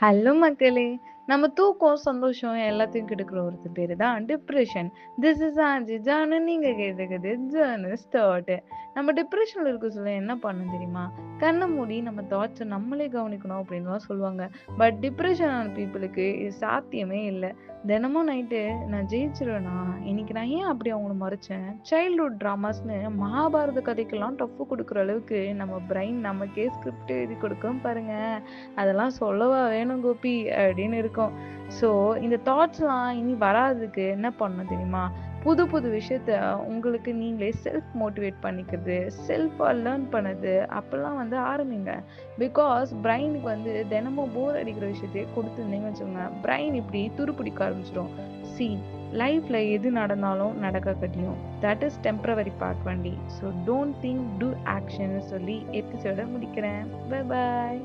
Hello மக்களே! நம்ம தூக்கம், சந்தோஷம் எல்லாத்தையும் கெடுக்கிற ஒரு பேரு தான் depression. This is RJ Janu. நீங்க கேட்டுருக்குது ஜானஸ் தாட். நம்ம டிப்ரஷன்ல இருக்க சொல்ல என்ன பண்ணணும் தெரியுமா? கண்ண மூடி நம்ம தாட்ஸ நம்மளே கவனிக்கணும் அப்படின்னுலாம் சொல்லுவாங்க. பட் டிப்ரஷன் ஆன பீப்பிளுக்கு இது சாத்தியமே இல்ல. தினமும் நைட்டு நான் ஜெயிச்சுருவேனா? இன்னைக்கு நான் ஏன் அப்படி அவங்கள மறைச்சேன்? சைல்ட்ஹுட் ட்ராமாஸ்ன்னு மகாபாரத கதைக்கெல்லாம் டஃப் குடுக்குற அளவுக்கு நம்ம பிரைன் நமக்கே ஸ்கிரிப்ட் எழுதி கொடுக்கும் பாருங்க. அதெல்லாம் சொல்லவா வேணும் கோபி அப்படின்னு இருக்கும். ஸோ இந்த தாட்ஸ்லாம் இனி வராததுக்கு என்ன பண்ணணும் தெரியுமா? புது புது விஷயத்த உங்களுக்கு நீங்களே செல்ஃப் மோட்டிவேட் பண்ணிக்கிறது, செல்ஃபாக லேர்ன் பண்ணது அப்பெல்லாம் ஆரம்பிங்க. பிகாஸ் பிரைனுக்கு தினமும் போர் அடிக்கிற விஷயத்தையே கொடுத்துருந்தீங்கன்னு வச்சுக்கோங்க, பிரைன் இப்படி துருப்பிடிக்க ஆரம்பிச்சிடும். சி, லைஃப்ல எது நடந்தாலும் நடக்க கட்டியும். That is temporary part only. So don't think, டூ ஆக்ஷன் சொல்லி எபிசோட முடிக்கிறேன். பை பாய்.